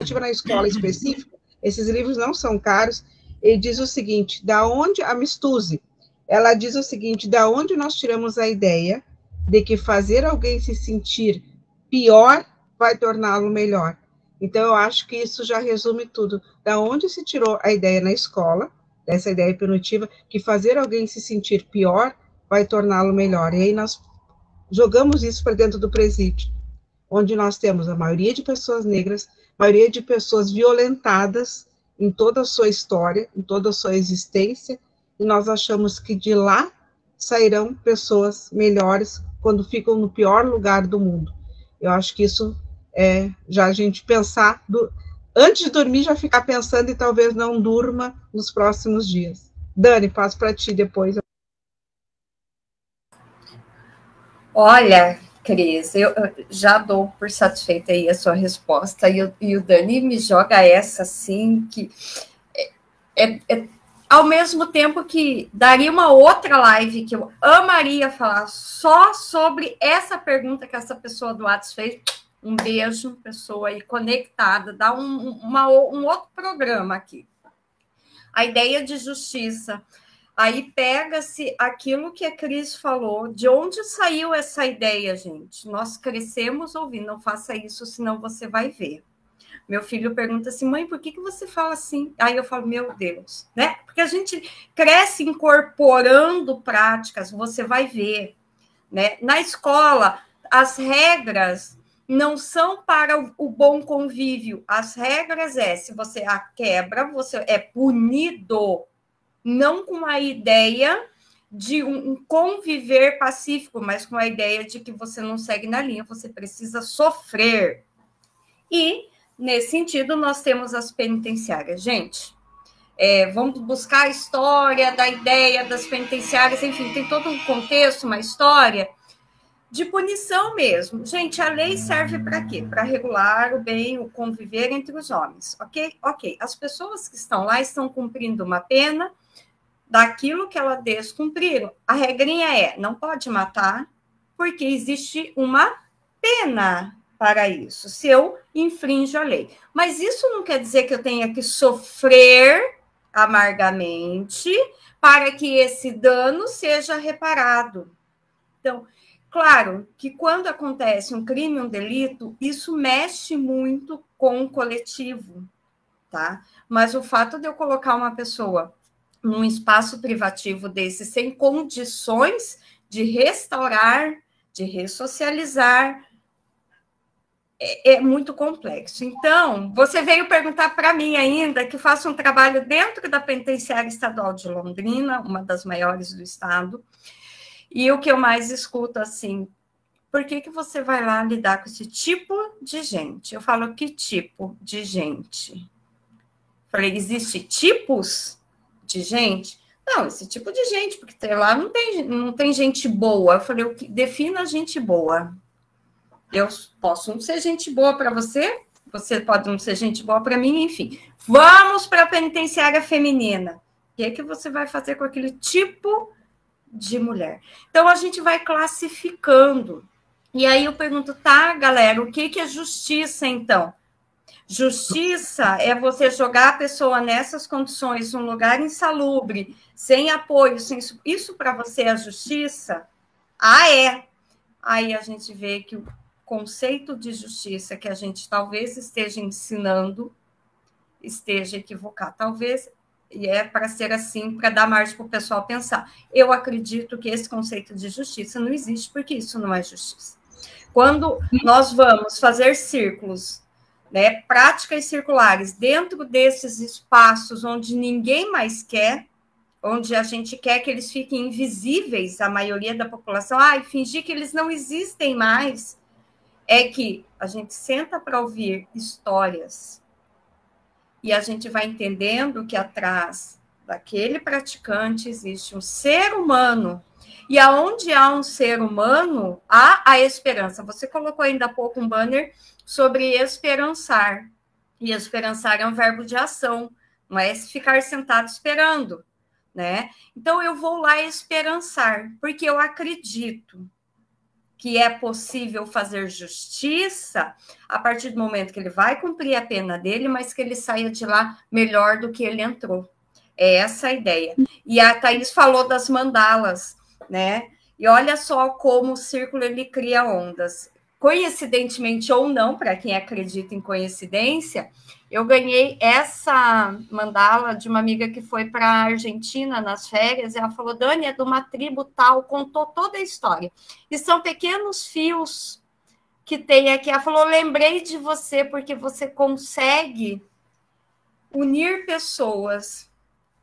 Positiva na Escola específico, esses livros não são caros, ele diz o seguinte, da onde a Mistuse, ela diz o seguinte, da onde nós tiramos a ideia de que fazer alguém se sentir pior vai torná-lo melhor. Então, eu acho que isso já resume tudo. Da onde se tirou a ideia na escola, dessa ideia punitiva, que fazer alguém se sentir pior vai torná-lo melhor. E aí nós jogamos isso para dentro do presídio, onde nós temos a maioria de pessoas negras, maioria de pessoas violentadas em toda a sua história, em toda a sua existência, e nós achamos que de lá sairão pessoas melhores quando ficam no pior lugar do mundo. Eu acho que isso é já a gente pensar, antes de dormir já ficar pensando e talvez não durma nos próximos dias. Dani, passo para ti depois. Olha, Cris, eu já dou por satisfeita aí a sua resposta, e o Dani me joga essa assim, que ao mesmo tempo que daria uma outra live que eu amaria falar só sobre essa pergunta que essa pessoa do WhatsApp fez. Um beijo, pessoa aí conectada, dá um outro programa aqui. A ideia de justiça. Aí pega-se aquilo que a Cris falou. De onde saiu essa ideia, gente? Nós crescemos ouvindo, não faça isso, senão você vai ver. Meu filho pergunta assim, mãe, por que você fala assim? Aí eu falo, meu Deus, né? Porque a gente cresce incorporando práticas, você vai ver, né? Na escola, as regras não são para o bom convívio. As regras se você a quebra, você é punido, não com a ideia de um conviver pacífico, mas com a ideia de que você não segue na linha, você precisa sofrer. E, nesse sentido, nós temos as penitenciárias. Gente, vamos buscar a história da ideia das penitenciárias, enfim, tem todo um contexto, uma história de punição mesmo. Gente, a lei serve para quê? Para regular o bem, o conviver entre os homens, ok? Ok, as pessoas que estão lá estão cumprindo uma pena daquilo que elas descumpriram. A regrinha não pode matar, porque existe uma pena para isso, se eu infrinjo a lei. Mas isso não quer dizer que eu tenha que sofrer amargamente para que esse dano seja reparado. Então, claro que quando acontece um crime, um delito, isso mexe muito com o coletivo, tá? Mas o fato de eu colocar uma pessoa num espaço privativo desse, sem condições de restaurar, de ressocializar, é muito complexo. Então, você veio perguntar para mim ainda, que faço um trabalho dentro da Penitenciária Estadual de Londrina, uma das maiores do estado, e o que eu mais escuto, assim, por que você vai lá lidar com esse tipo de gente? Eu falo, que tipo de gente? Falei, existe tipos de gente? Não, esse tipo de gente, porque lá não tem gente boa. Eu falei, defina gente boa. Eu posso não ser gente boa para você, você pode não ser gente boa para mim, enfim. Vamos para a penitenciária feminina. O que você vai fazer com aquele tipo de mulher? Então, a gente vai classificando. E aí eu pergunto, tá, galera, o que é justiça, então? Justiça é você jogar a pessoa nessas condições, num lugar insalubre, sem apoio, sem... Isso para você é justiça? É. Aí a gente vê que o conceito de justiça que a gente talvez esteja ensinando esteja equivocado. Talvez, e é para ser assim, para dar margem para o pessoal pensar. Eu acredito que esse conceito de justiça não existe, porque isso não é justiça. Quando nós vamos fazer círculos, né, práticas circulares, dentro desses espaços onde ninguém mais quer, onde a gente quer que eles fiquem invisíveis, a maioria da população, e fingir que eles não existem mais, é que a gente senta para ouvir histórias e a gente vai entendendo que atrás daquele praticante existe um ser humano, e aonde há um ser humano, há a esperança. Você colocou ainda há pouco um banner sobre esperançar, e esperançar é um verbo de ação, não é ficar sentado esperando, né? Então, eu vou lá esperançar, porque eu acredito que é possível fazer justiça a partir do momento que ele vai cumprir a pena dele, mas que ele saia de lá melhor do que ele entrou. É essa a ideia. E a Thaís falou das mandalas, né? E olha só como o círculo ele cria ondas. Coincidentemente ou não, para quem acredita em coincidência, eu ganhei essa mandala de uma amiga que foi para a Argentina nas férias, e ela falou, Dani, é de uma tribo tal, contou toda a história. E são pequenos fios que tem aqui. Ela falou, lembrei de você, porque você consegue unir pessoas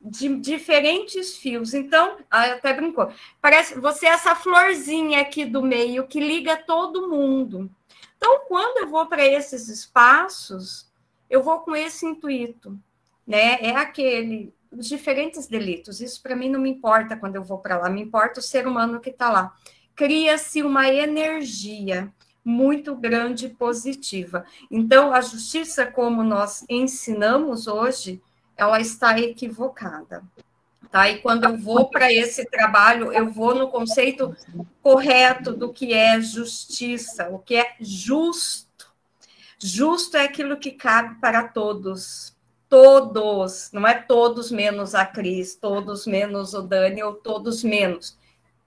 de diferentes fios. Então, até brincou, parece você é essa florzinha aqui do meio que liga todo mundo. Então, quando eu vou para esses espaços, eu vou com esse intuito, né? É aquele, os diferentes delitos. Isso para mim não me importa quando eu vou para lá, me importa o ser humano que está lá. Cria-se uma energia muito grande e positiva. Então, a justiça, como nós ensinamos hoje, ela está equivocada, tá? E quando eu vou para esse trabalho, eu vou no conceito correto do que é justiça, o que é justo. Justo é aquilo que cabe para todos. Todos, não é todos menos a Cris, todos menos o Dani, ou todos menos.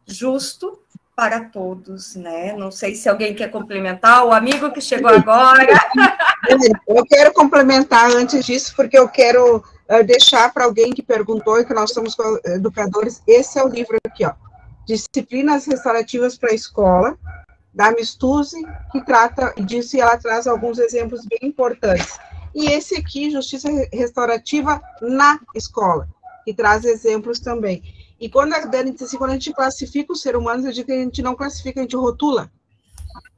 Justo para todos, né? Não sei se alguém quer complementar, o amigo que chegou agora. Eu quero complementar antes disso, porque eu quero deixar para alguém que perguntou, e que nós somos educadores, esse é o livro aqui, ó, Disciplinas Restaurativas para a Escola, da Mistuse, que trata disso, e ela traz alguns exemplos bem importantes. E esse aqui, Justiça Restaurativa na Escola, que traz exemplos também. E quando a Dani disse assim, quando a gente classifica os seres humanos, eu digo que a gente não classifica, a gente rotula.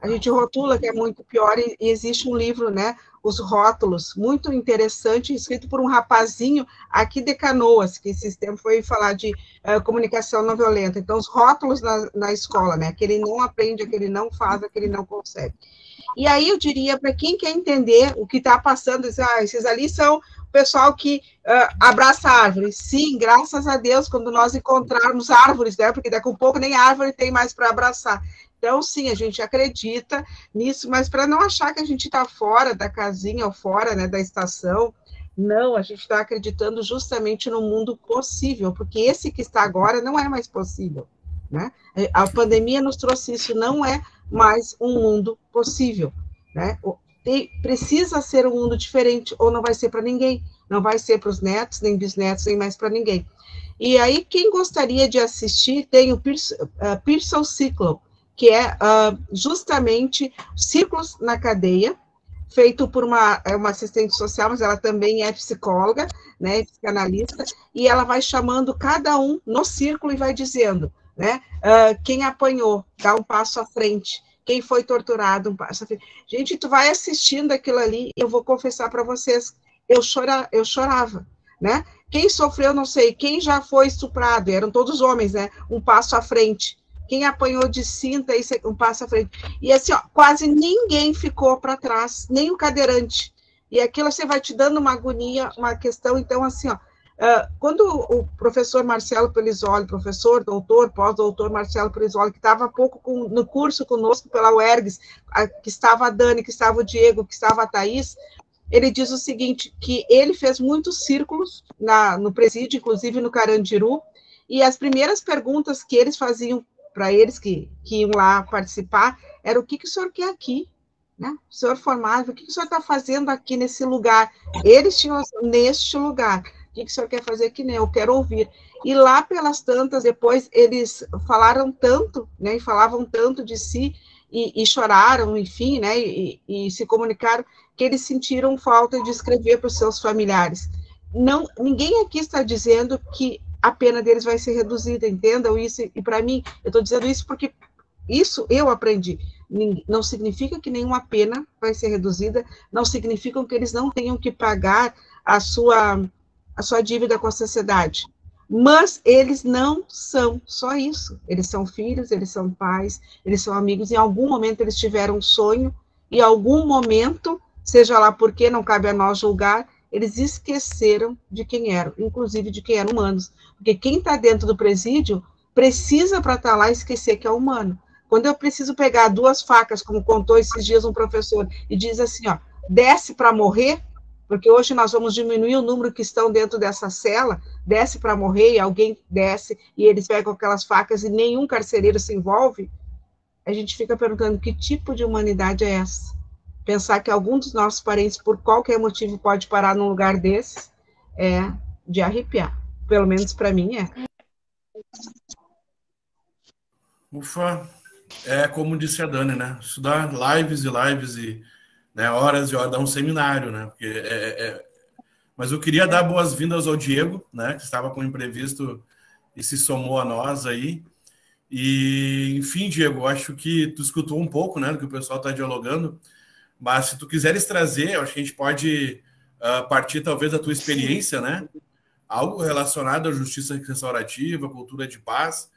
A gente rotula, que é muito pior, e existe um livro, né, Os Rótulos, muito interessante, escrito por um rapazinho aqui de Canoas, que esse tempo foi falar de comunicação não violenta. Então, os rótulos na escola, né, que ele não aprende, que ele não faz, que ele não consegue. E aí eu diria, para quem quer entender o que está passando, esses ali são o pessoal que abraça árvores. Sim, graças a Deus, quando nós encontrarmos árvores, né, porque daqui a pouco nem árvore tem mais para abraçar. Então, sim, a gente acredita nisso, mas para não achar que a gente está fora da casinha ou fora, né, da estação, não, a gente está acreditando justamente no mundo possível, porque esse que está agora não é mais possível, né? A pandemia nos trouxe isso, não é mais um mundo possível, né? Precisa ser um mundo diferente, ou não vai ser para ninguém, não vai ser para os netos, nem bisnetos, nem mais para ninguém. E aí, quem gostaria de assistir, tem o Pearson Ciclo, que é justamente Círculos na Cadeia, feito por uma assistente social, mas ela também é psicóloga, né, psicanalista, e ela vai chamando cada um no círculo e vai dizendo, né, quem apanhou, dá um passo à frente, quem foi torturado, um passo à frente. Gente, tu vai assistindo aquilo ali, eu vou confessar para vocês, eu chorava, né, quem sofreu, não sei, quem já foi estuprado, eram todos homens, né, um passo à frente. Quem apanhou de cinta, isso um passo à frente. E assim, ó, quase ninguém ficou para trás, nem o cadeirante. E aquilo você vai te dando uma agonia, uma questão. Então, assim, ó, quando o professor Marcelo Pelizoli, professor, doutor, pós-doutor Marcelo Pelizoli, que estava há pouco no curso conosco pela UERGS, que estava a Dani, que estava o Diego, que estava a Thaís, ele diz o seguinte, que ele fez muitos círculos no presídio, inclusive no Carandiru, e as primeiras perguntas que eles faziam para eles que iam lá participar, era o que o senhor quer aqui, né? O senhor formado, o que o senhor está fazendo aqui nesse lugar? Eles tinham neste lugar, o que o senhor quer fazer aqui? Né? Eu quero ouvir. E lá pelas tantas, depois, eles falaram tanto, né? E falavam tanto de si, e choraram, enfim, né? E se comunicaram, que eles sentiram falta de escrever para os seus familiares. Não, ninguém aqui está dizendo que a pena deles vai ser reduzida, entendam isso, e para mim, eu estou dizendo isso porque isso eu aprendi, não significa que nenhuma pena vai ser reduzida, não significa que eles não tenham que pagar a sua dívida com a sociedade, mas eles não são só isso, eles são filhos, eles são pais, eles são amigos, em algum momento eles tiveram um sonho, e em algum momento, seja lá por que, não cabe a nós julgar, eles esqueceram de quem eram, inclusive de quem eram humanos. Porque quem está dentro do presídio precisa, para estar lá, esquecer que é humano. Quando eu preciso pegar 2 facas, como contou esses dias um professor, e diz assim, ó, desce para morrer, porque hoje nós vamos diminuir o número que estão dentro dessa cela, desce para morrer, e alguém desce, e eles pegam aquelas facas e nenhum carcereiro se envolve, a gente fica perguntando que tipo de humanidade é essa? Pensar que algum dos nossos parentes, por qualquer motivo, pode parar num lugar desses, é de arrepiar. Pelo menos para mim é. Ufa, é como disse a Dani, né? Estudar lives e lives e, né, horas e horas, dar um seminário, né? Porque Mas eu queria dar boas-vindas ao Diego, né? Que estava com imprevisto e se somou a nós aí. E, enfim, Diego, acho que tu escutou um pouco, né, do que o pessoal está dialogando, mas se tu quiseres trazer, eu acho que a gente pode partir talvez da tua experiência, né? Algo relacionado à justiça restaurativa, cultura de paz.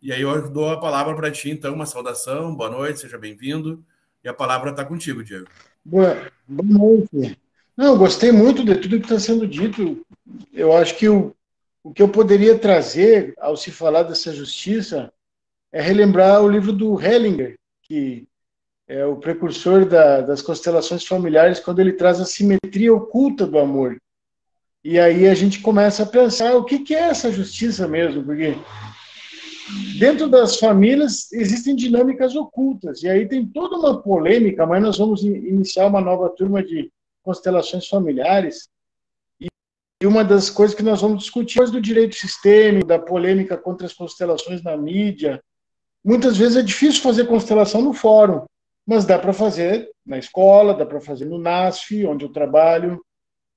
E aí eu dou a palavra para ti, então, uma saudação, boa noite, seja bem-vindo. E a palavra está contigo, Diego. Boa noite. Não, gostei muito de tudo que está sendo dito. Eu acho que o que eu poderia trazer ao se falar dessa justiça é relembrar o livro do Hellinger, que é o precursor das constelações familiares, quando ele traz a simetria oculta do amor. E aí a gente começa a pensar o que é essa justiça mesmo, porque dentro das famílias existem dinâmicas ocultas, e aí tem toda uma polêmica, mas nós vamos iniciar uma nova turma de constelações familiares, e uma das coisas que nós vamos discutir é do direito sistêmico, da polêmica contra as constelações na mídia. Muitas vezes é difícil fazer constelação no fórum, mas dá para fazer na escola, dá para fazer no NASF, onde eu trabalho,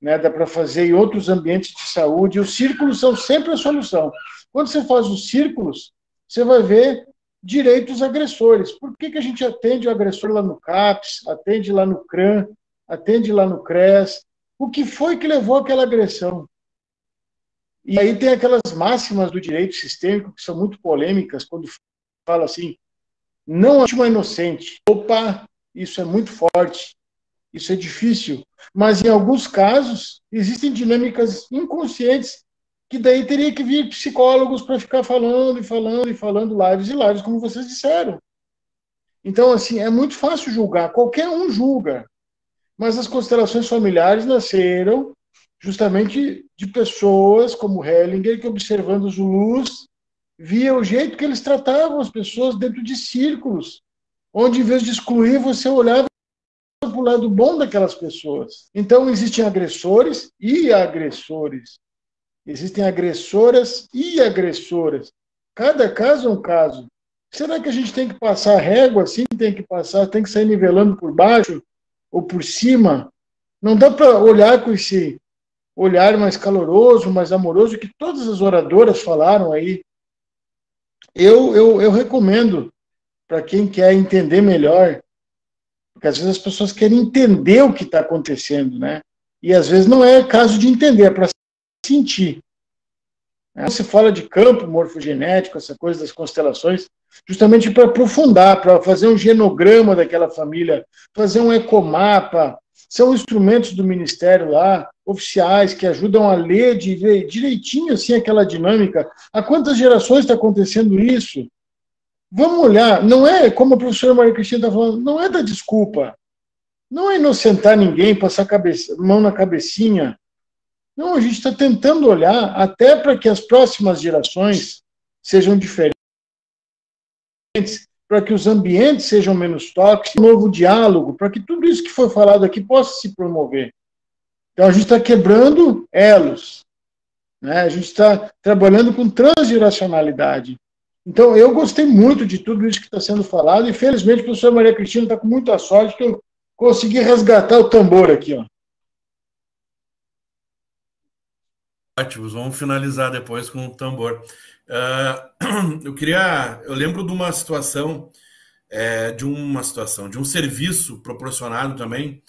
né, dá para fazer em outros ambientes de saúde. Os círculos são sempre a solução. Quando você faz os círculos, você vai ver direitos agressores. Por que a gente atende o agressor lá no CAPS, atende lá no CRAM, atende lá no CRES? O que foi que levou àquela agressão? E aí tem aquelas máximas do direito sistêmico que são muito polêmicas, quando fala assim, não é uma inocente. Opa, isso é muito forte, isso é difícil. Mas em alguns casos, existem dinâmicas inconscientes que daí teria que vir psicólogos para ficar falando e falando e falando, lives e lives, como vocês disseram. Então, assim, é muito fácil julgar, qualquer um julga. Mas as constelações familiares nasceram justamente de pessoas como Hellinger, que observando os Zulus, via o jeito que eles tratavam as pessoas dentro de círculos, onde em vez de excluir, você olhava para o lado bom daquelas pessoas. Então, existem agressores e agressores. Existem agressoras e agressoras. Cada caso é um caso. Será que a gente tem que passar régua assim? Tem que sair nivelando por baixo ou por cima? Não dá para olhar com esse olhar mais caloroso, mais amoroso, que todas as oradoras falaram aí. Eu recomendo para quem quer entender melhor, porque às vezes as pessoas querem entender o que está acontecendo, né? E às vezes não é caso de entender, é para sentir. Você fala de campo morfogenético, essa coisa das constelações, justamente para aprofundar, para fazer um genograma daquela família, fazer um ecomapa. São instrumentos do Ministério lá, oficiais, que ajudam a ler direitinho assim, aquela dinâmica. Há quantas gerações está acontecendo isso? Vamos olhar, não é, como a professora Maria Cristina está falando, não é dar desculpa. Não é inocentar ninguém, passar mão na cabecinha. Não, a gente está tentando olhar até para que as próximas gerações sejam diferentes, para que os ambientes sejam menos tóxicos, um novo diálogo, para que tudo isso que foi falado aqui possa se promover. Então, a gente está quebrando elos, né? A gente está trabalhando com transgeracionalidade. Então, eu gostei muito de tudo isso que está sendo falado, e felizmente a professora Maria Cristina está com muita sorte que eu consegui resgatar o tambor aqui, ó. Ótimo, vamos finalizar depois com o tambor. Eu lembro de uma situação, de um serviço proporcionado também,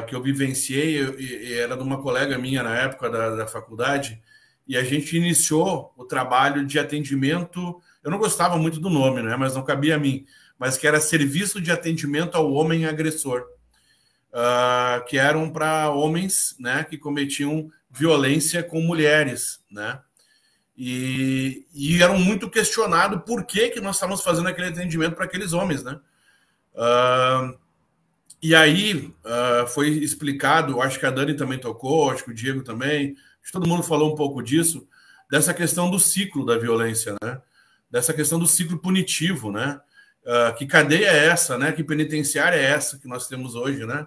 que eu vivenciei, e era de uma colega minha na época da faculdade, e a gente iniciou o trabalho de atendimento, eu não gostava muito do nome, né, mas não cabia a mim, mas que era Serviço de Atendimento ao Homem Agressor, que eram para homens, né, que cometiam violência com mulheres, né? e eram muito questionados por que nós estávamos fazendo aquele atendimento para aqueles homens, né? E aí foi explicado, acho que a Dani também tocou, acho que o Diego também, acho que todo mundo falou um pouco disso, dessa questão do ciclo da violência, né? Dessa questão do ciclo punitivo, né? Que cadeia é essa, né? Que penitenciária é essa que nós temos hoje, né?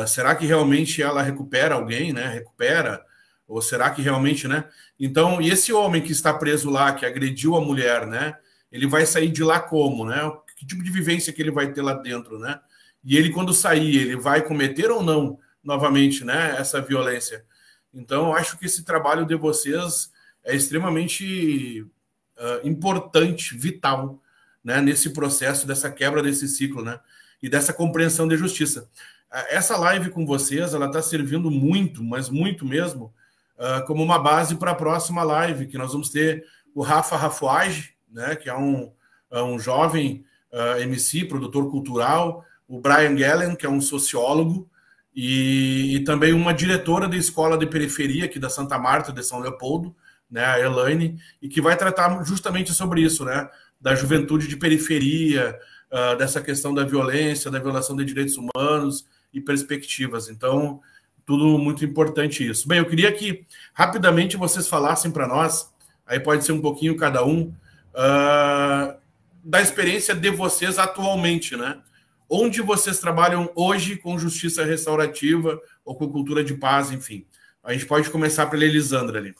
Será que realmente ela recupera alguém, né? Recupera? Ou será que realmente, né? Então, e esse homem que está preso lá, que agrediu a mulher, né? Ele vai sair de lá como, né? Que tipo de vivência que ele vai ter lá dentro, né? E ele, quando sair, ele vai cometer ou não, novamente, né? Essa violência. Então, eu acho que esse trabalho de vocês é extremamente importante, vital, né? Nesse processo dessa quebra desse ciclo, né? E dessa compreensão de justiça. Essa live com vocês, ela está servindo muito, mas muito mesmo, como uma base para a próxima live, que nós vamos ter o Rafa Rafuage, né, que é um jovem MC, produtor cultural, o Brian Gellen, que é um sociólogo, e também uma diretora da escola de periferia aqui da Santa Marta, de São Leopoldo, né, a Elaine, e que vai tratar justamente sobre isso, né, da juventude de periferia, dessa questão da violência, da violação de direitos humanos e perspectivas. Então, tudo muito importante isso. Bem, eu queria que rapidamente vocês falassem para nós, aí pode ser um pouquinho cada um, da experiência de vocês atualmente, né? Onde vocês trabalham hoje com justiça restaurativa ou com cultura de paz, enfim. A gente pode começar pela Elisandra ali.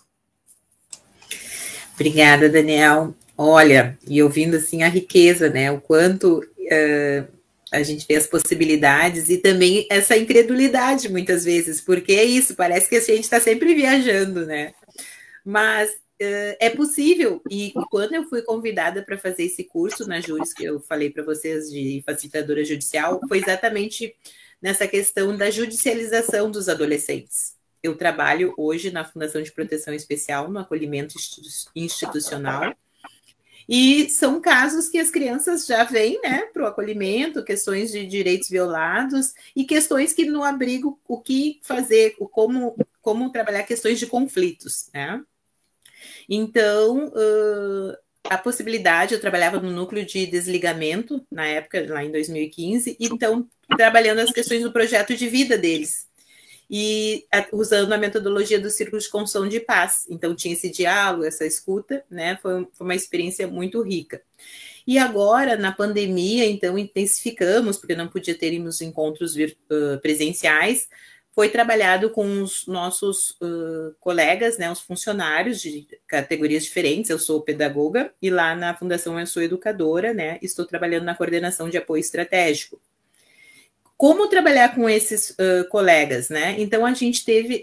Obrigada, Daniel. Olha, e ouvindo assim a riqueza, né? O quanto a gente vê as possibilidades e também essa incredulidade muitas vezes, porque é isso, parece que a gente está sempre viajando, né? Mas é possível, e quando eu fui convidada para fazer esse curso na Júris, que eu falei para vocês de facilitadora judicial, foi exatamente nessa questão da judicialização dos adolescentes. Eu trabalho hoje na Fundação de Proteção Especial, no acolhimento institucional, e são casos que as crianças já vêm, né, para o acolhimento, questões de direitos violados e questões que no abrigo, o que fazer, como trabalhar questões de conflitos, né? Então, a possibilidade, eu trabalhava no núcleo de desligamento, na época, lá em 2015, então, trabalhando as questões do projeto de vida deles. E usando a metodologia do Círculo de Construção de Paz. Então, tinha esse diálogo, essa escuta, né? Foi uma experiência muito rica. E agora, na pandemia, então, intensificamos, porque não podia termos encontros presenciais, foi trabalhado com os nossos colegas, né, os funcionários de categorias diferentes. Eu sou pedagoga e lá na Fundação eu sou educadora, né? Estou trabalhando na coordenação de apoio estratégico. Como trabalhar com esses colegas, né? Então, a gente teve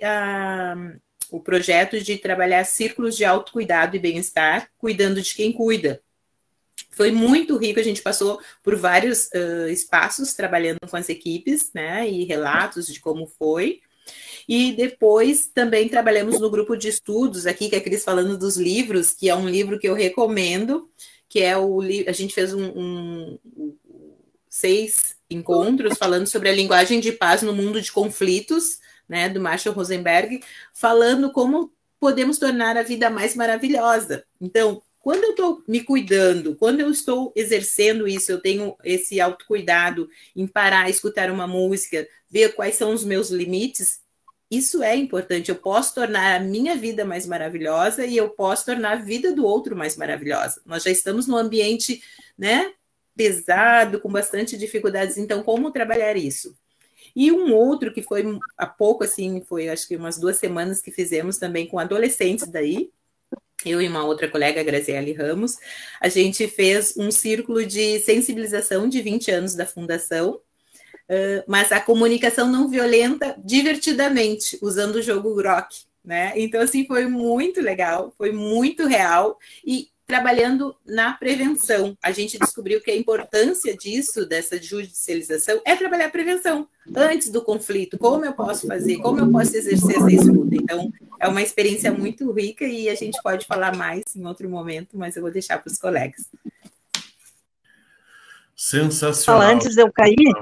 o projeto de trabalhar círculos de autocuidado e bem-estar, cuidando de quem cuida. Foi muito rico, a gente passou por vários espaços trabalhando com as equipes, né? E relatos de como foi. E depois também trabalhamos no grupo de estudos aqui, que é a Cris falando dos livros, que é um livro que eu recomendo, que é a gente fez 6 encontros falando sobre a linguagem de paz no mundo de conflitos, né, do Marshall Rosenberg, falando como podemos tornar a vida mais maravilhosa. Então, quando eu estou me cuidando, quando eu estou exercendo isso, eu tenho esse autocuidado em parar, escutar uma música, ver quais são os meus limites, isso é importante. Eu posso tornar a minha vida mais maravilhosa e eu posso tornar a vida do outro mais maravilhosa. Nós já estamos num ambiente, né, pesado, com bastante dificuldades, então como trabalhar isso? E um outro que foi há pouco, assim, foi acho que umas 2 semanas que fizemos também com adolescentes daí, eu e uma outra colega, a Graziele Ramos, a gente fez um círculo de sensibilização de 20 anos da Fundação, mas a comunicação não violenta divertidamente, usando o jogo Grok, né? Então, assim, foi muito legal, foi muito real e trabalhando na prevenção. A gente descobriu que a importância disso, dessa judicialização, é trabalhar a prevenção antes do conflito. Como eu posso fazer? Como eu posso exercer essa escuta? Então, é uma experiência muito rica e a gente pode falar mais em outro momento, mas eu vou deixar para os colegas. Sensacional. Fala, antes de eu cair,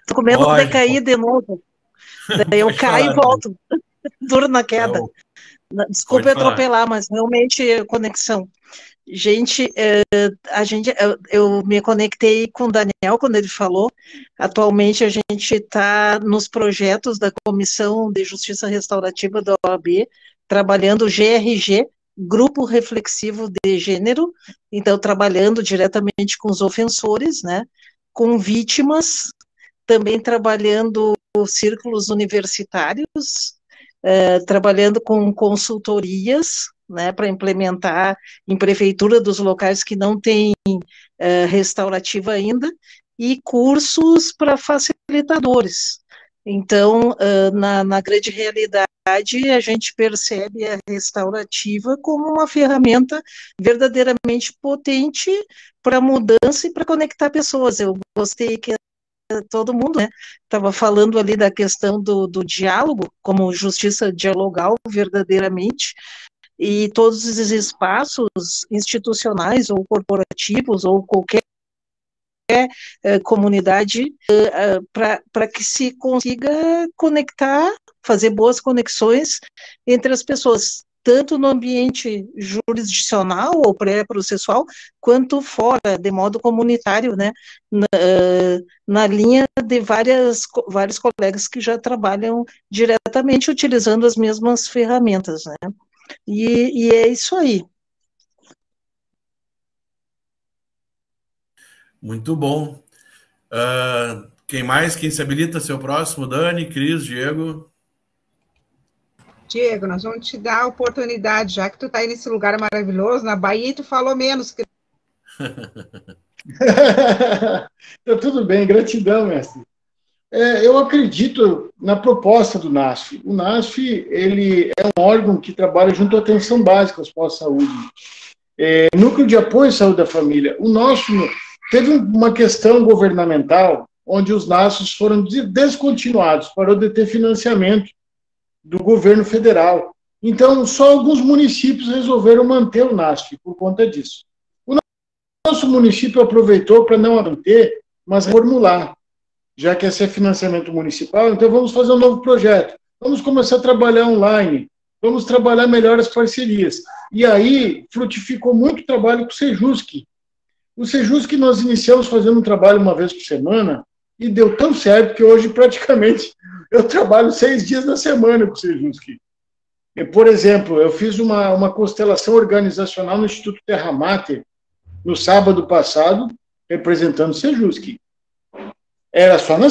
tô com medo de cair de novo. Daí eu caio e volto, duro na queda. Desculpe atropelar, mas realmente conexão. Gente, eu me conectei com o Daniel quando ele falou. Atualmente a gente está nos projetos da Comissão de Justiça Restaurativa da OAB, trabalhando o GRG, Grupo Reflexivo de Gênero, então trabalhando diretamente com os ofensores, né, com vítimas, também trabalhando círculos universitários, trabalhando com consultorias, né, para implementar em prefeitura dos locais que não têm restaurativa ainda, e cursos para facilitadores. Então, na grande realidade, a gente percebe a restaurativa como uma ferramenta verdadeiramente potente para mudança e para conectar pessoas. Eu gostei que todo mundo, né, estava falando ali da questão do diálogo, como justiça dialogal verdadeiramente, e todos esses espaços institucionais ou corporativos ou qualquer comunidade para que se consiga conectar, fazer boas conexões entre as pessoas, tanto no ambiente jurisdicional ou pré-processual, quanto fora, de modo comunitário, né, na linha de vários colegas que já trabalham diretamente utilizando as mesmas ferramentas, né. E é isso aí. Muito bom. Quem mais? Quem se habilita a ser o próximo? Dani, Cris, Diego? Diego, nós vamos te dar a oportunidade, já que tu está aí nesse lugar maravilhoso, na Bahia, e tu falou menos. Tá tudo bem, gratidão, mestre. Eu acredito na proposta do NASF. O NASF, ele é um órgão que trabalha junto à atenção básica aos pós-saúde. Núcleo de Apoio à Saúde da Família. O nosso teve uma questão governamental, onde os NASFs foram descontinuados, parou de ter financiamento do governo federal. Então, só alguns municípios resolveram manter o NASF por conta disso. O nosso município aproveitou para não manter, mas reformular. Já que esse é financiamento municipal, então vamos fazer um novo projeto. Vamos começar a trabalhar online, vamos trabalhar melhor as parcerias. E aí, frutificou muito trabalho com o Sejusc. O Sejusc nós iniciamos fazendo um trabalho uma vez por semana, e deu tão certo que hoje, praticamente, eu trabalho 6 dias na semana com o Sejusc. Por exemplo, eu fiz uma constelação organizacional no Instituto Terra Mater, no sábado passado, representando o Sejusc. Era só na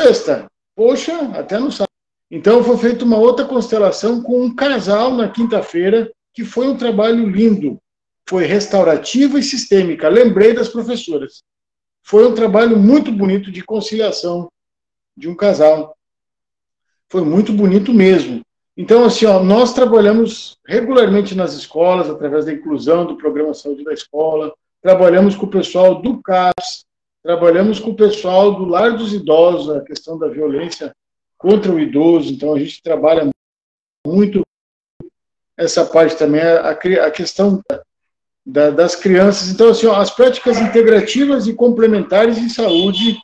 sexta. Poxa, até no sábado. Então, foi feita uma outra constelação com um casal na quinta-feira, que foi um trabalho lindo. Foi restaurativa e sistêmica. Lembrei das professoras. Foi um trabalho muito bonito de conciliação de um casal. Foi muito bonito mesmo. Então, assim, nós trabalhamos regularmente nas escolas, através da inclusão do Programa Saúde da Escola, trabalhamos com o pessoal do CAPS, trabalhamos com o pessoal do Lar dos Idosos, a questão da violência contra o idoso. Então, a gente trabalha muito essa parte também, a questão das crianças. Então, assim, as práticas integrativas e complementares em saúde,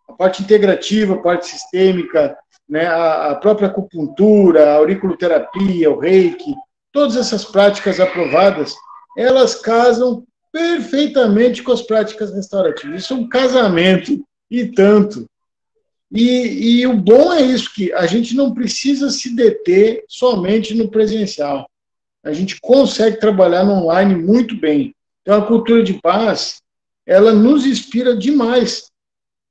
a parte integrativa, a parte sistêmica, né, a própria acupuntura, a auriculoterapia, o reiki, todas essas práticas aprovadas, elas casam perfeitamente com as práticas restaurativas. Isso é um casamento, e tanto. E o bom é isso, que a gente não precisa se deter somente no presencial. A gente consegue trabalhar no online muito bem. Então, a cultura de paz, ela nos inspira demais.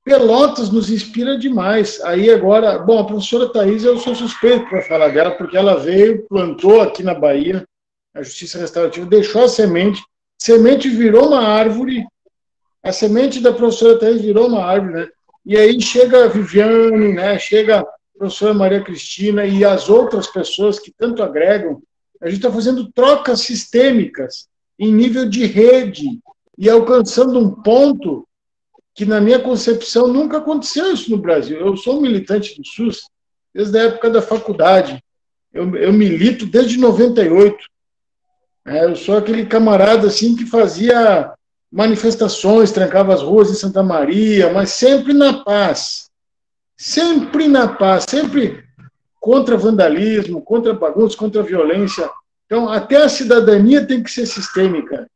Pelotas nos inspira demais. Aí agora, bom, a professora Thaís, eu sou suspeito para falar dela, porque ela veio, plantou aqui na Bahia, a Justiça Restaurativa, deixou a semente virou uma árvore, a semente da professora Thaís virou uma árvore, né? E aí chega a Viviane, né? Chega a professora Maria Cristina e as outras pessoas que tanto agregam. A gente está fazendo trocas sistêmicas em nível de rede e alcançando um ponto que, na minha concepção, nunca aconteceu isso no Brasil. Eu sou um militante do SUS desde a época da faculdade. Eu milito desde 98. Eu sou aquele camarada assim que fazia manifestações, trancava as ruas em Santa Maria, mas sempre na paz. Sempre na paz, sempre contra vandalismo, contra bagunça, contra violência. Então, até a cidadania tem que ser sistêmica.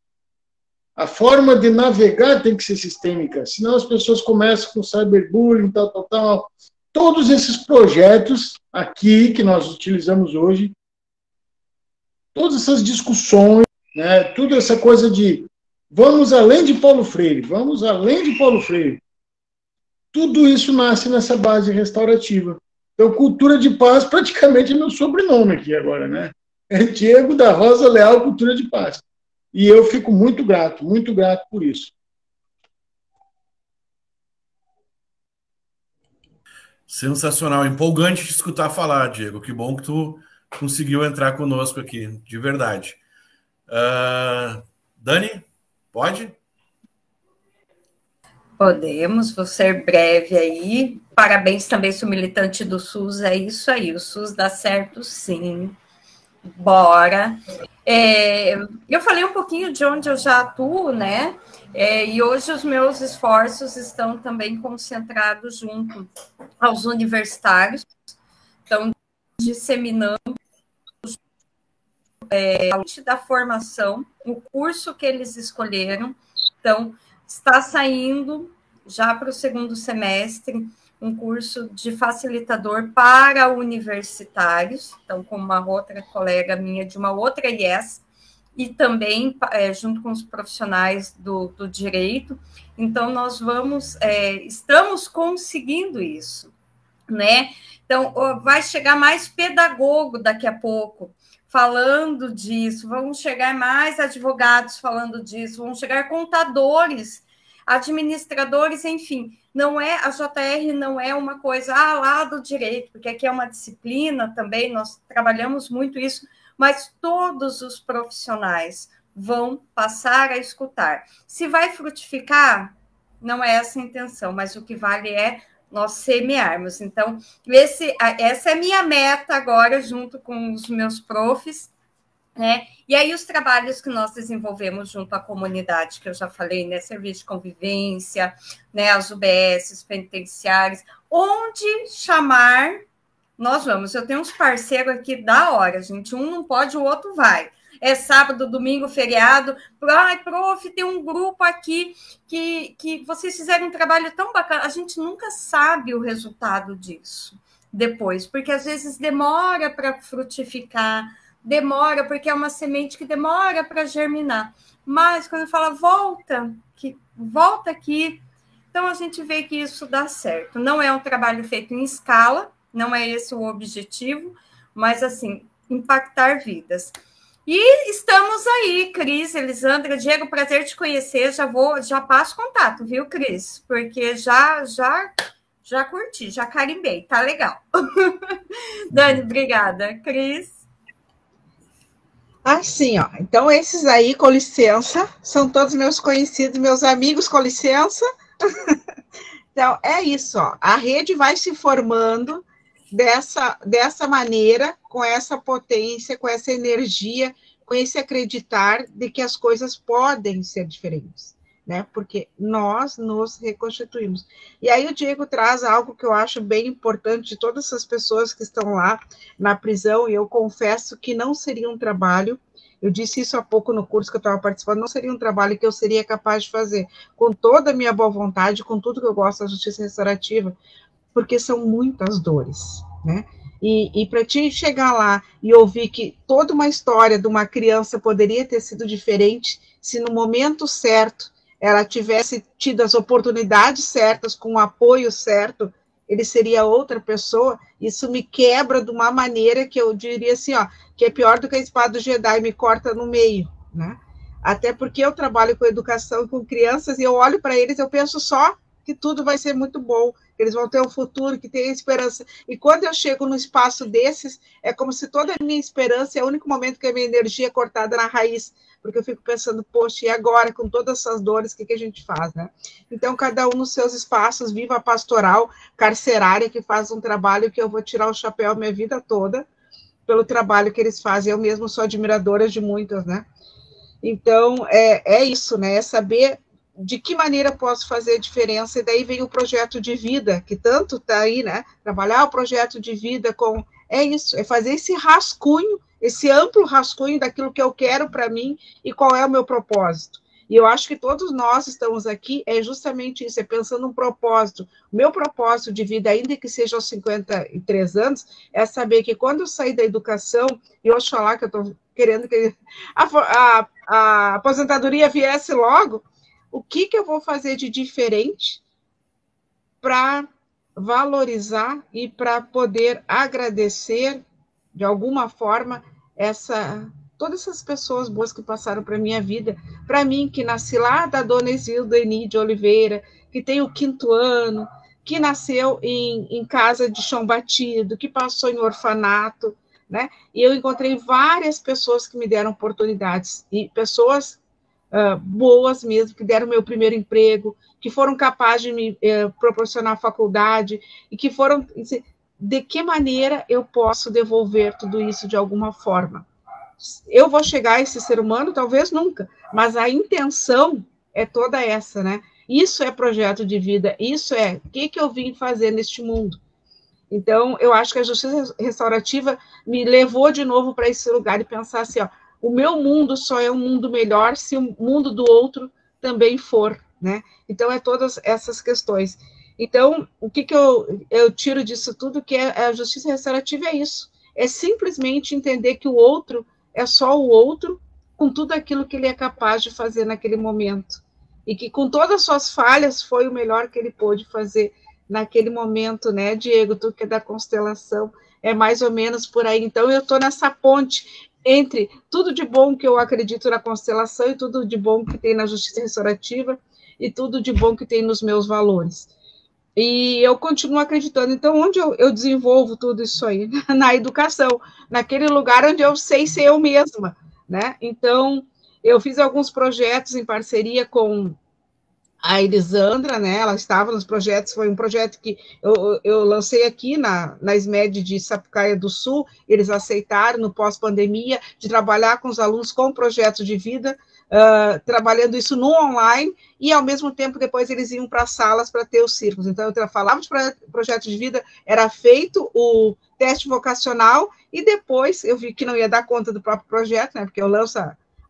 A forma de navegar tem que ser sistêmica. Senão as pessoas começam com cyberbullying, tal. Todos esses projetos aqui que nós utilizamos hoje, todas essas discussões, né, toda essa coisa de vamos além de Paulo Freire, vamos além de Paulo Freire. Tudo isso nasce nessa base restaurativa. Então, Cultura de Paz praticamente é meu sobrenome aqui agora, né? É Diego da Rosa Leal Cultura de Paz. E eu fico muito grato por isso. Sensacional, empolgante de escutar falar, Diego. Que bom que tu conseguiu entrar conosco aqui, de verdade. Dani, pode? Podemos, vou ser breve aí. Parabéns também, sou militante do SUS, é isso aí, o SUS dá certo sim. Bora. Eu falei um pouquinho de onde eu já atuo, né? E hoje os meus esforços estão também concentrados junto aos universitários, estão disseminando da formação, o curso que eles escolheram. Então, está saindo já para o segundo semestre um curso de facilitador para universitários, então, com uma outra colega minha de uma outra IES, e também junto com os profissionais do direito. Então, nós estamos conseguindo isso, né? Então, vai chegar mais pedagogo daqui a pouco, falando disso, vão chegar mais advogados falando disso, vão chegar contadores, administradores, enfim, a JR não é uma coisa lá do direito, porque aqui é uma disciplina também, nós trabalhamos muito isso, mas todos os profissionais vão passar a escutar. Se vai frutificar, não é essa a intenção, mas o que vale é nós semearmos. Então, essa é a minha meta agora, junto com os meus profs, né? E aí os trabalhos que nós desenvolvemos junto à comunidade, que eu já falei, né? Serviço de convivência, né? As UBSs penitenciárias, onde chamar, nós vamos. Eu tenho uns parceiros aqui da hora, gente. Um não pode, o outro vai. É sábado, domingo, feriado. Prof, tem um grupo aqui que vocês fizeram um trabalho tão bacana. A gente nunca sabe o resultado disso depois, porque às vezes demora para frutificar, demora porque é uma semente que demora para germinar. Mas quando fala volta aqui, então a gente vê que isso dá certo. Não é um trabalho feito em escala, não é esse o objetivo, mas assim, impactar vidas. E estamos aí, Cris, Elisandra, Diego, prazer te conhecer. Já passo contato, viu, Cris? Porque já curti, já carimbei, tá legal. Dani, obrigada. Cris? Assim, ó. Então, esses aí, com licença, são todos meus conhecidos, meus amigos, com licença. Então, é isso, ó. A rede vai se formando dessa maneira, com essa potência, com essa energia, com esse acreditar de que as coisas podem ser diferentes, né? Porque nós nos reconstituímos. E aí o Diego traz algo que eu acho bem importante de todas essas pessoas que estão lá na prisão, e eu confesso que não seria um trabalho, eu disse isso há pouco no curso que eu estava participando, não seria um trabalho que eu seria capaz de fazer com toda a minha boa vontade, com tudo que eu gosto da justiça restaurativa, porque são muitas dores, né? E para ti chegar lá e ouvir que toda uma história de uma criança poderia ter sido diferente se no momento certo ela tivesse tido as oportunidades certas, com o apoio certo, ele seria outra pessoa, isso me quebra de uma maneira que eu diria assim, ó, que é pior do que a espada do Jedi, me corta no meio, né? Até porque eu trabalho com educação e com crianças, e eu olho para eles, eu penso só que tudo vai ser muito bom, que eles vão ter um futuro, que tem esperança. E quando eu chego num espaço desses, é como se toda a minha esperança é o único momento que a minha energia é cortada na raiz, porque eu fico pensando, poxa, e agora, com todas essas dores, o que a gente faz, né? Então, cada um nos seus espaços, viva a pastoral carcerária, que faz um trabalho que eu vou tirar o chapéu a minha vida toda, pelo trabalho que eles fazem. Eu mesmo sou admiradora de muitas, né? Então, é isso, né? É saber de que maneira posso fazer diferença, e daí vem o projeto de vida, que tanto está aí, né? Trabalhar o projeto de vida com é isso, é fazer esse rascunho, esse amplo rascunho daquilo que eu quero para mim e qual é o meu propósito. E eu acho que todos nós estamos aqui, é justamente isso, é pensando um propósito. O meu propósito de vida, ainda que seja aos 53 anos, é saber que quando eu sair da educação, e Oxalá, que eu estou querendo que a aposentadoria viesse logo, o que eu vou fazer de diferente para valorizar e para poder agradecer, de alguma forma, todas essas pessoas boas que passaram para a minha vida, para mim, que nasci lá da Dona Isilda Eni de Oliveira, que tem o 5º ano, que nasceu em casa de chão batido, que passou em orfanato, né? E eu encontrei várias pessoas que me deram oportunidades, e pessoas boas mesmo, que deram meu primeiro emprego, que foram capazes de me proporcionar faculdade, e que foram... De que maneira eu posso devolver tudo isso de alguma forma? Eu vou chegar a esse ser humano? Talvez nunca, mas a intenção é toda essa, né? Isso é projeto de vida, isso é o que eu vim fazer neste mundo. Então, eu acho que a justiça restaurativa me levou de novo para esse lugar e pensar assim, ó, o meu mundo só é um mundo melhor se o mundo do outro também for, né? Então, é todas essas questões. Então, o que eu tiro disso tudo, que a justiça restaurativa é isso, é simplesmente entender que o outro é só o outro, com tudo aquilo que ele é capaz de fazer naquele momento, e que com todas as suas falhas foi o melhor que ele pôde fazer naquele momento, né, Diego, tu que é da constelação, é mais ou menos por aí. Então, eu estou nessa ponte entre tudo de bom que eu acredito na constelação e tudo de bom que tem na justiça restaurativa e tudo de bom que tem nos meus valores. E eu continuo acreditando. Então, onde eu desenvolvo tudo isso aí? Na educação, naquele lugar onde eu sei ser eu mesma, né? Então, eu fiz alguns projetos em parceria com a Elisandra, né? Ela estava nos projetos, foi um projeto que eu lancei aqui na SMED de Sapucaia do Sul, eles aceitaram no pós-pandemia, de trabalhar com os alunos com projetos de vida, trabalhando isso no online, e ao mesmo tempo depois eles iam para salas para ter os círculos. Então, eu falava de projeto de vida, era feito o teste vocacional, e depois eu vi que não ia dar conta do próprio projeto, né? Porque eu lanço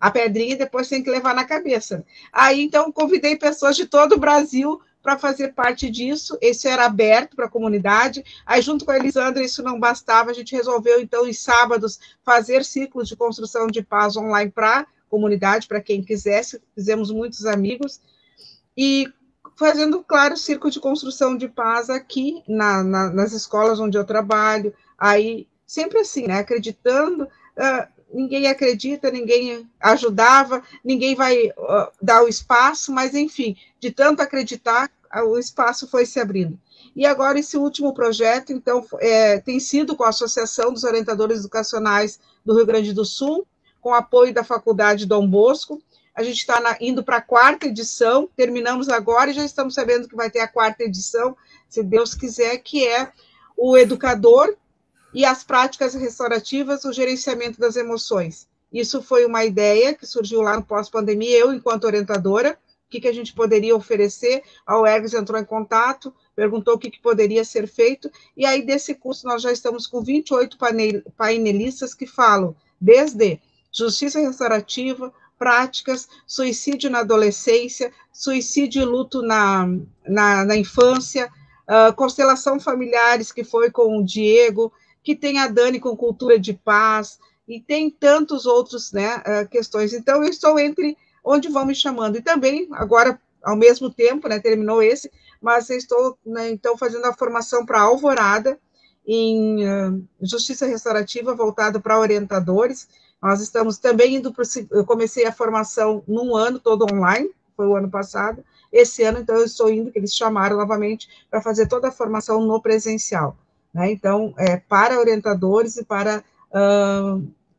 a pedrinha e depois tem que levar na cabeça. Aí, então, convidei pessoas de todo o Brasil para fazer parte disso. Esse era aberto para a comunidade. Aí, junto com a Elisandra, isso não bastava, a gente resolveu, então, em sábados, fazer ciclos de construção de paz online para a comunidade, para quem quisesse. Fizemos muitos amigos. E fazendo, claro, círculo de construção de paz aqui, nas escolas onde eu trabalho. Aí, sempre assim, né? Acreditando... ninguém acredita, ninguém ajudava, ninguém vai dar o espaço, mas, enfim, de tanto acreditar, o espaço foi se abrindo. E agora, esse último projeto, então, tem sido com a Associação dos Orientadores Educacionais do Rio Grande do Sul, com apoio da Faculdade Dom Bosco. A gente está indo para a 4ª edição, terminamos agora e já estamos sabendo que vai ter a 4ª edição, se Deus quiser, que é o educador e as práticas restaurativas, o gerenciamento das emoções. Isso foi uma ideia que surgiu lá no pós-pandemia, eu, enquanto orientadora, o que a gente poderia oferecer, a UERGS entrou em contato, perguntou o que poderia ser feito, e aí desse curso nós já estamos com 28 painelistas que falam desde justiça restaurativa, práticas, suicídio na adolescência, suicídio e luto na infância, constelação familiares, que foi com o Diego, que tem a Dani com cultura de paz, e tem tantos outros, né, questões. Então, eu estou entre onde vão me chamando. E também, agora, ao mesmo tempo, né, terminou esse, mas eu estou, né, então, fazendo a formação para Alvorada, em justiça restaurativa, voltada para orientadores. Nós estamos também indo para... Eu comecei a formação num ano, todo online, foi o ano passado. Esse ano, então, eu estou indo, que eles chamaram novamente, para fazer toda a formação no presencial. Né? Então, para orientadores e para,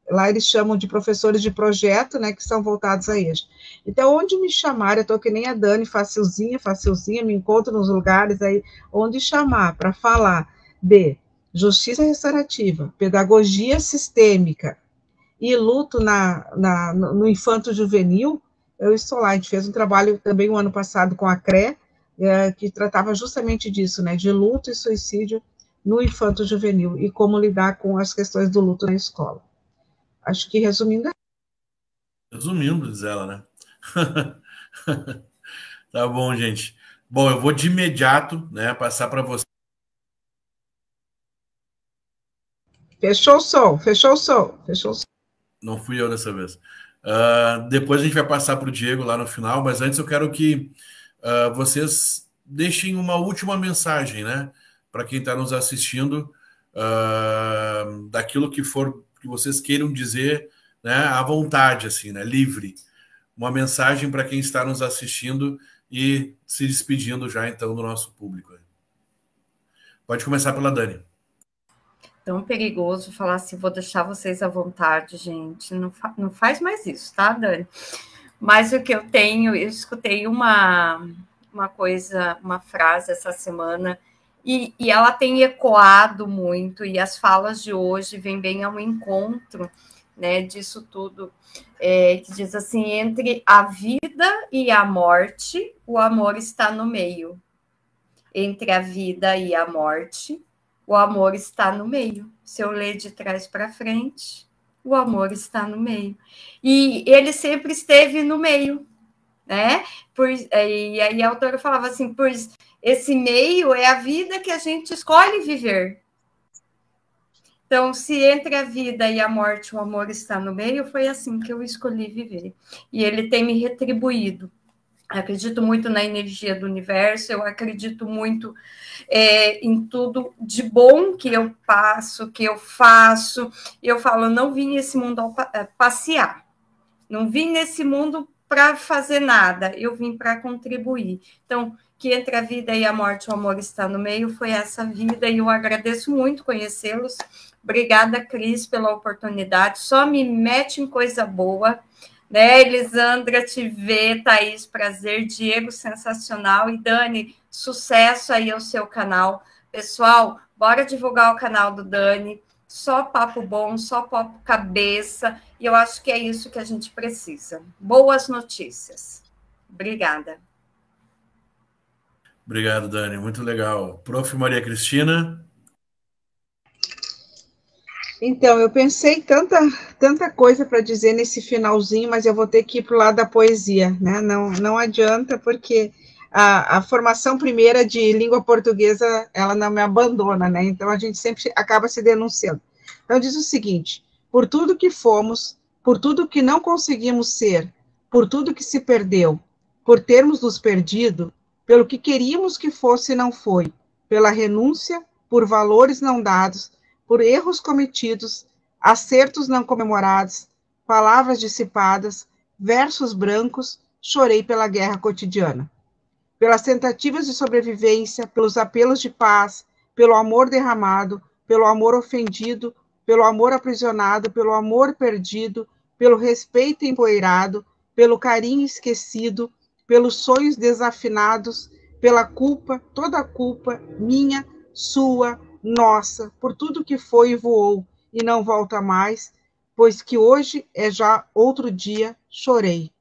lá eles chamam de professores de projeto, né, que são voltados a isso. Então, onde me chamar, eu estou que nem a Dani, facilzinha, me encontro nos lugares aí, onde chamar para falar de justiça restaurativa, pedagogia sistêmica e luto no infanto-juvenil, eu estou lá. A gente fez um trabalho também o ano passado com a CRE, que tratava justamente disso, né, de luto e suicídio no infanto-juvenil e como lidar com as questões do luto na escola. Acho que resumindo. Resumindo, diz ela, né? Tá bom, gente. Bom, eu vou de imediato, né, passar para você. Fechou o som, fechou o som, fechou o som. Não fui eu dessa vez. Depois a gente vai passar para o Diego lá no final, mas antes eu quero que vocês deixem uma última mensagem, né, para quem está nos assistindo, daquilo que for que vocês queiram dizer, né, à vontade, assim, né, livre. Uma mensagem para quem está nos assistindo e se despedindo já, então, do nosso público. Pode começar pela Dani. Tão perigoso falar assim, vou deixar vocês à vontade, gente. Não faz mais isso, tá, Dani? Mas o que eu tenho, eu escutei uma coisa, uma frase essa semana, e ela tem ecoado muito, e as falas de hoje vêm bem ao encontro, né, disso tudo, que diz assim, entre a vida e a morte, o amor está no meio. Entre a vida e a morte, o amor está no meio. Se eu ler de trás para frente, o amor está no meio. E ele sempre esteve no meio, né? E aí a autora falava assim, pois esse meio é a vida que a gente escolhe viver. Então, se entre a vida e a morte o amor está no meio, foi assim que eu escolhi viver. E ele tem me retribuído. Acredito muito na energia do universo, eu acredito muito em tudo de bom que eu passo, que eu faço. E eu falo, não vim nesse mundo passear, não vim nesse mundo para fazer nada, eu vim para contribuir. Então, que entre a vida e a morte o amor está no meio, foi essa vida, e eu agradeço muito conhecê-los. Obrigada, Cris, pela oportunidade. Só me mete em coisa boa. Né, Elisandra, te ver, Thaís, prazer, Diego, sensacional, e Dani, sucesso aí ao seu canal. Pessoal, bora divulgar o canal do Dani, só papo bom, só papo cabeça, e eu acho que é isso que a gente precisa. Boas notícias. Obrigada. Obrigado, Dani, muito legal. Prof. Maria Cristina. Então, eu pensei tanta coisa para dizer nesse finalzinho, mas eu vou ter que ir para o lado da poesia, né? Não adianta, porque a formação primeira de língua portuguesa, ela não me abandona, né? Então, a gente sempre acaba se denunciando. Então, diz o seguinte, por tudo que fomos, por tudo que não conseguimos ser, por tudo que se perdeu, por termos nos perdido, pelo que queríamos que fosse e não foi, pela renúncia, por valores não dados, por erros cometidos, acertos não comemorados, palavras dissipadas, versos brancos, chorei pela guerra cotidiana. Pelas tentativas de sobrevivência, pelos apelos de paz, pelo amor derramado, pelo amor ofendido, pelo amor aprisionado, pelo amor perdido, pelo respeito empoeirado, pelo carinho esquecido, pelos sonhos desafinados, pela culpa, toda a culpa, minha, sua, nossa, por tudo que foi e voou e não volta mais, pois que hoje é já outro dia, chorei.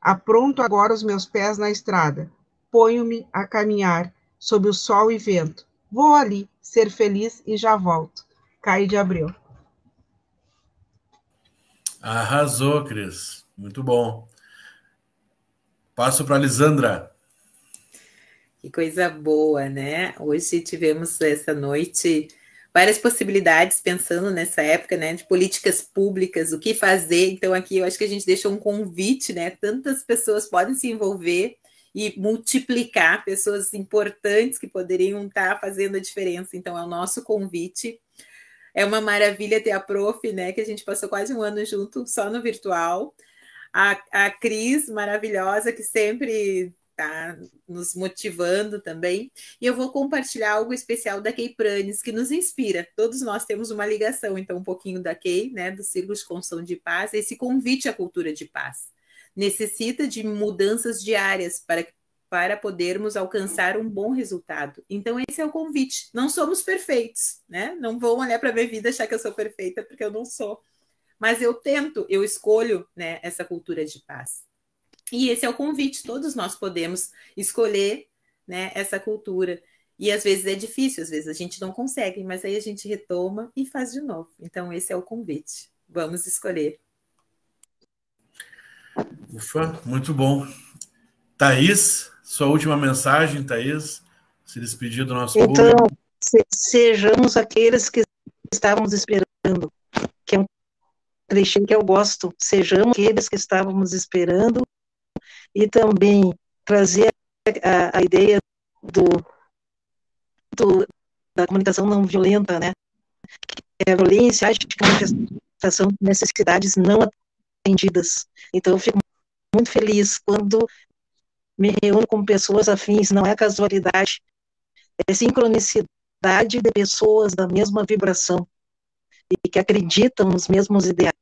Apronto agora os meus pés na estrada, ponho-me a caminhar sob o sol e vento, vou ali ser feliz e já volto. Caí de Abreu. Arrasou, Cris. Muito bom. Passo para a Lisandra. Que coisa boa, né? Hoje tivemos essa noite várias possibilidades, pensando nessa época, né, de políticas públicas, o que fazer. Então, aqui eu acho que a gente deixou um convite, né? Tantas pessoas podem se envolver e multiplicar pessoas importantes que poderiam estar fazendo a diferença. Então, é o nosso convite. É uma maravilha ter a Prof, né? Que a gente passou quase um ano junto, só no virtual. A Cris, maravilhosa, que sempre está nos motivando também. E eu vou compartilhar algo especial da Kay Pranes, que nos inspira. Todos nós temos uma ligação, então, um pouquinho da Kay, né, do Círculo de Construção de Paz, esse convite à cultura de paz. Necessita de mudanças diárias para podermos alcançar um bom resultado. Então, esse é o convite. Não somos perfeitos, né? Não vão olhar para a minha vida e achar que eu sou perfeita, porque eu não sou. Mas eu tento, eu escolho, né, essa cultura de paz. E esse é o convite, todos nós podemos escolher, né, essa cultura. E às vezes é difícil, às vezes a gente não consegue, mas aí a gente retoma e faz de novo. Então esse é o convite. Vamos escolher. Ufa, muito bom. Thaís, sua última mensagem, Thaís, se despedir do nosso Então, público. sejamos aqueles que estávamos esperando, que é um trechinho que eu gosto, sejamos aqueles que estávamos esperando, e também trazer a ideia da comunicação não violenta, né? Que é a violência, a manifestação de necessidades não atendidas. Então, eu fico muito feliz quando me reúno com pessoas afins, não é casualidade, é sincronicidade de pessoas da mesma vibração e que acreditam nos mesmos ideais.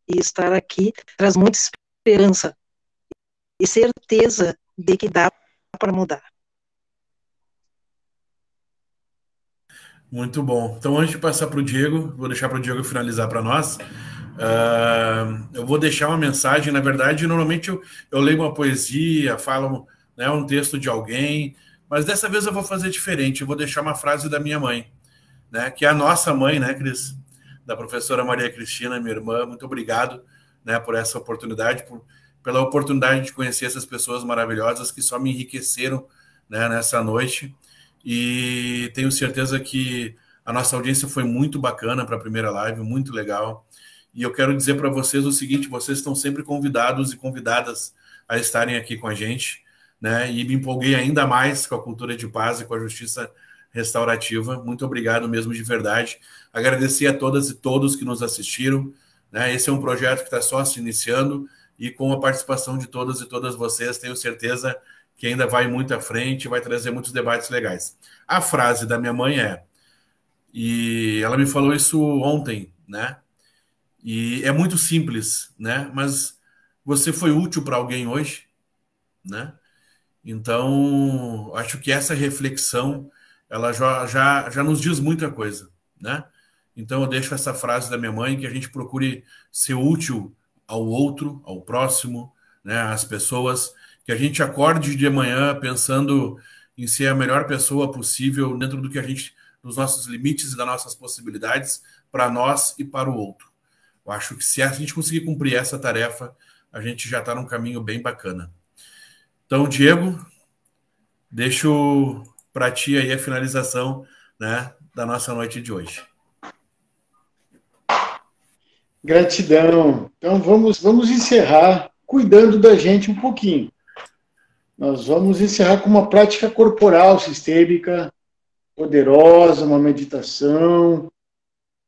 E estar aqui traz muita esperança e certeza de que dá para mudar. Muito bom. Então, antes de passar para o Diego, vou deixar para o Diego finalizar para nós. Eu vou deixar uma mensagem. Na verdade, normalmente eu leio uma poesia, falo, né, um texto de alguém, mas dessa vez eu vou fazer diferente. Eu vou deixar uma frase da minha mãe, né, que é a nossa mãe, né, Cris? Da professora Maria Cristina, minha irmã. Muito obrigado, né, por essa oportunidade, pela oportunidade de conhecer essas pessoas maravilhosas que só me enriqueceram, né, nessa noite. E tenho certeza que a nossa audiência foi muito bacana para a primeira live, muito legal. E eu quero dizer para vocês o seguinte: vocês estão sempre convidados e convidadas a estarem aqui com a gente, né? E me empolguei ainda mais com a cultura de paz e com a justiça restaurativa. Muito obrigado mesmo, de verdade. Agradecer a todas e todos que nos assistiram, né? Esse é um projeto que está só se iniciando, e com a participação de todas e todas vocês, tenho certeza que ainda vai muito à frente, vai trazer muitos debates legais. A frase da minha mãe é, e ela me falou isso ontem, né? E é muito simples, né? Mas você foi útil para alguém hoje, né? Então, acho que essa reflexão, ela já nos diz muita coisa, né? Então, eu deixo essa frase da minha mãe, que a gente procure ser útil ao outro, ao próximo, né? Às pessoas, que a gente acorde de manhã pensando em ser a melhor pessoa possível dentro do que a gente, dos nossos limites e das nossas possibilidades, para nós e para o outro. Eu acho que se a gente conseguir cumprir essa tarefa, a gente já está num caminho bem bacana. Então, Diego, deixo para ti aí a finalização, né, da nossa noite de hoje. Gratidão. Então, vamos encerrar cuidando da gente um pouquinho. Nós vamos encerrar com uma prática corporal sistêmica, poderosa, uma meditação.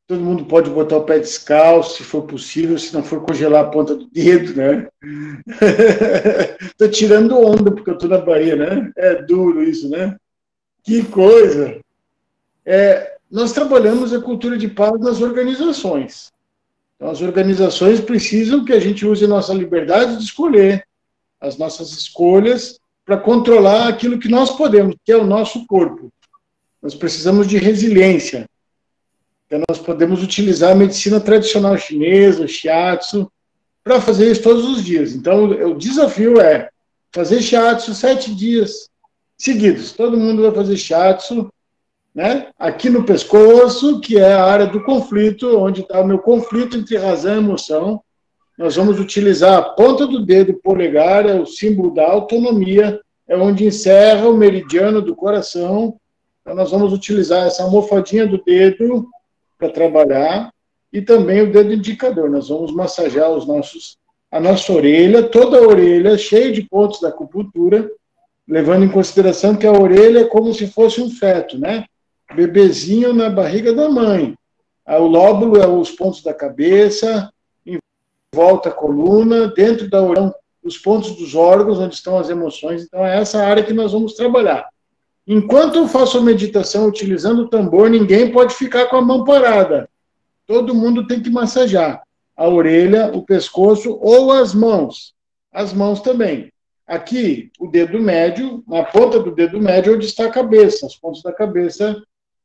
Todo mundo pode botar o pé descalço, se for possível, se não for congelar a ponta do dedo, né? Estou tirando onda, porque eu estou na Bahia, né? É duro isso, né? Que coisa! Nós trabalhamos a cultura de paz nas organizações. Então, as organizações precisam que a gente use a nossa liberdade de escolher, as nossas escolhas, para controlar aquilo que nós podemos, que é o nosso corpo. Nós precisamos de resiliência. Então, nós podemos utilizar a medicina tradicional chinesa, o shiatsu, para fazer isso todos os dias. Então, o desafio é fazer shiatsu 7 dias seguidos. Todo mundo vai fazer shiatsu, né? Aqui no pescoço, que é a área do conflito, onde está o meu conflito entre razão e emoção. Nós vamos utilizar a ponta do dedo polegar, é o símbolo da autonomia, é onde encerra o meridiano do coração. Então, nós vamos utilizar essa almofadinha do dedo para trabalhar, e também o dedo indicador. Nós vamos massagear a nossa orelha, toda a orelha, cheia de pontos da acupuntura, levando em consideração que a orelha é como se fosse um feto, né? Bebezinho na barriga da mãe. O lóbulo é os pontos da cabeça, em volta a coluna, dentro da orelha, os pontos dos órgãos, onde estão as emoções. Então, é essa área que nós vamos trabalhar. Enquanto eu faço a meditação utilizando o tambor, ninguém pode ficar com a mão parada. Todo mundo tem que massagear a orelha, o pescoço ou as mãos. As mãos também. Aqui, o dedo médio, na ponta do dedo médio, onde está a cabeça, os pontos da cabeça.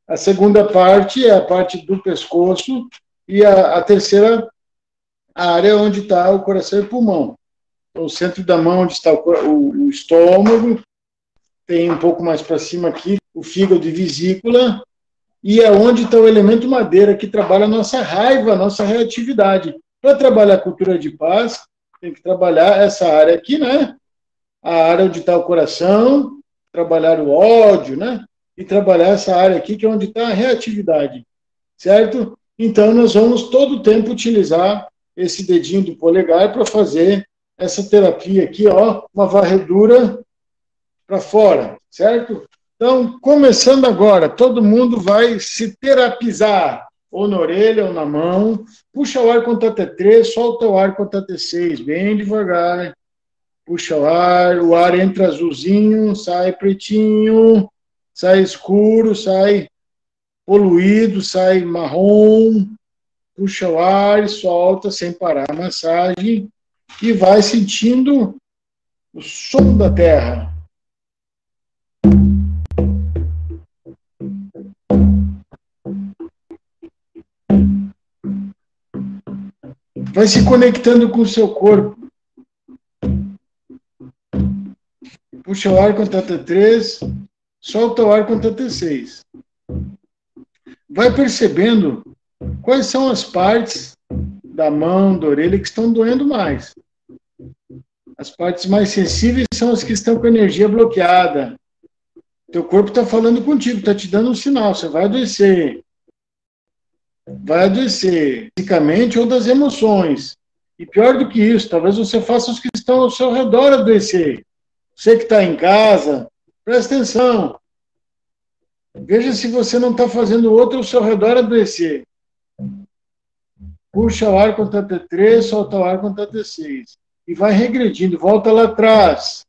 A segunda parte é a parte do pescoço, e a terceira, a área onde está o coração e o pulmão. Então, o centro da mão, onde está o estômago, tem um pouco mais para cima aqui, o fígado e vesícula, e é onde está o elemento madeira, que trabalha a nossa raiva, a nossa reatividade. Para trabalhar a cultura de paz, tem que trabalhar essa área aqui, né? A área onde está o coração, trabalhar o ódio, né? E trabalhar essa área aqui, que é onde está a reatividade, certo? Então, nós vamos todo o tempo utilizar esse dedinho do polegar para fazer essa terapia aqui, ó, uma varredura para fora, certo? Então, começando agora, todo mundo vai se terapizar, ou na orelha ou na mão. Puxa o ar, conta até 3, solta o ar, conta até 6, bem devagar. Puxa o ar entra azulzinho, sai pretinho, sai escuro, sai poluído, sai marrom. Puxa o ar e solta sem parar a massagem e vai sentindo o som da terra. Vai se conectando com o seu corpo. Puxa o ar, conta até 3, solta o ar, conta até 6. Vai percebendo quais são as partes da mão, da orelha, que estão doendo mais. As partes mais sensíveis são as que estão com a energia bloqueada. Teu corpo está falando contigo, está te dando um sinal, você vai adoecer. Vai adoecer fisicamente ou das emoções. E pior do que isso, talvez você faça os que estão ao seu redor adoecer. Você que está em casa, presta atenção. Veja se você não está fazendo o outro ao seu redor adoecer. Puxa o ar, conta até 3, solta o ar, conta até 6. E vai regredindo, volta lá atrás.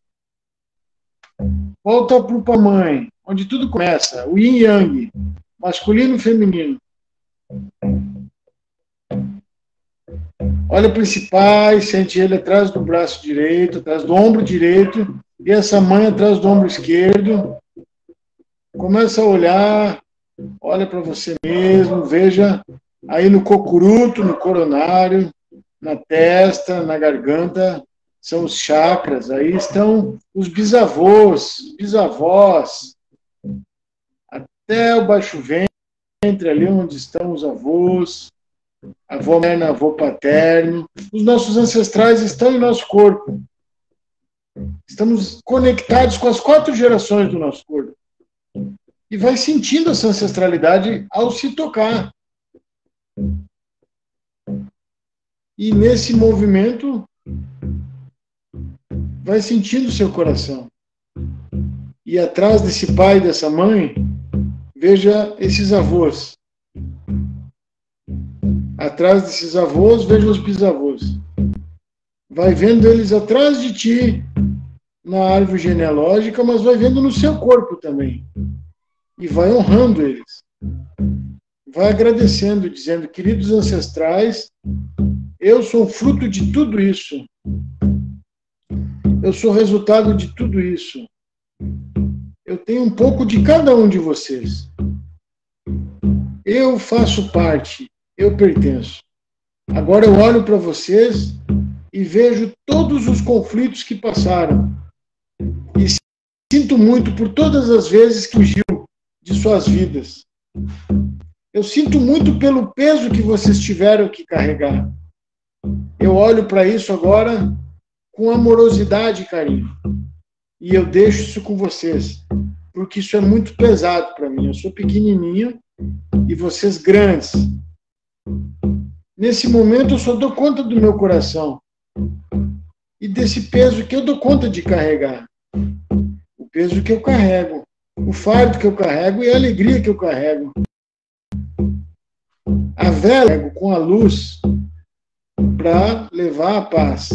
Volta para o Pamãe, onde tudo começa, o Yin Yang, masculino e feminino. Olha para esse pai, sente ele atrás do braço direito, atrás do ombro direito, e essa mãe atrás do ombro esquerdo. Começa a olhar, olha para você mesmo, veja aí no cocuruto, no coronário, na testa, na garganta, são os chakras, aí estão os bisavós, bisavós, até o baixo ventre, ali onde estão os avós, avô materno, avô paterno. Os nossos ancestrais estão em nosso corpo. Estamos conectados com as 4 gerações do nosso corpo. E vai sentindo essa ancestralidade ao se tocar. E nesse movimento, vai sentindo o seu coração. E atrás desse pai e dessa mãe, veja esses avós. Atrás desses avós, veja os bisavós. Vai vendo eles atrás de ti, na árvore genealógica, mas vai vendo no seu corpo também. E vai honrando eles. Vai agradecendo, dizendo, queridos ancestrais, eu sou fruto de tudo isso. Eu sou resultado de tudo isso. Eu tenho um pouco de cada um de vocês. Eu faço parte, eu pertenço. Agora eu olho para vocês e vejo todos os conflitos que passaram. E sinto muito por todas as vezes que fugiu de suas vidas. Eu sinto muito pelo peso que vocês tiveram que carregar. Eu olho para isso agora com amorosidade e carinho. E eu deixo isso com vocês, porque isso é muito pesado para mim. Eu sou pequenininho e vocês grandes. Nesse momento eu só dou conta do meu coração e desse peso que eu dou conta de carregar. O peso que eu carrego, o fardo que eu carrego e a alegria que eu carrego. A vela com a luz para levar a paz.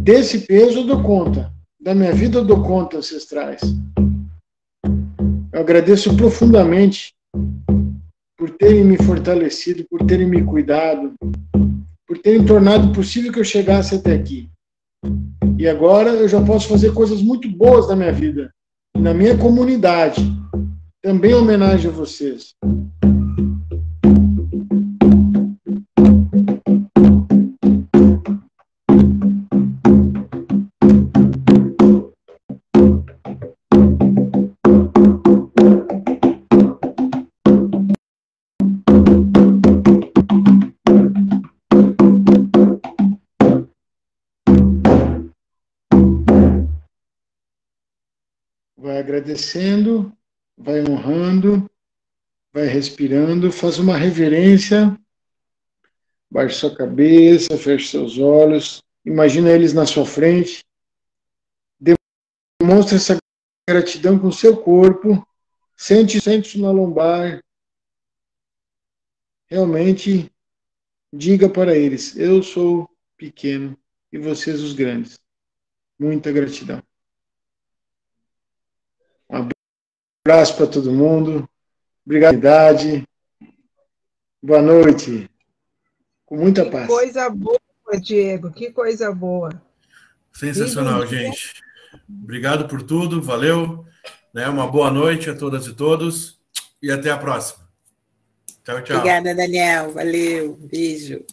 Desse peso eu dou conta. Da minha vida eu dou conta, ancestrais. Eu agradeço profundamente por terem me fortalecido, por terem me cuidado, por terem tornado possível que eu chegasse até aqui. E agora eu já posso fazer coisas muito boas na minha vida. E na minha comunidade. Também homenagem a vocês. agradecendo, vai honrando, vai respirando, faz uma reverência, baixa sua cabeça, fecha seus olhos, imagina eles na sua frente, demonstra essa gratidão com o seu corpo, sente isso na lombar, realmente diga para eles, eu sou pequeno e vocês os grandes. Muita gratidão. Um abraço para todo mundo. Obrigado. Boa noite. Com muita paz. Que coisa boa, Diego. Que coisa boa. Sensacional, gente. Obrigado por tudo. Valeu. Né? Uma boa noite a todas e todos. E até a próxima. Tchau, tchau. Obrigada, Daniel. Valeu. Beijo.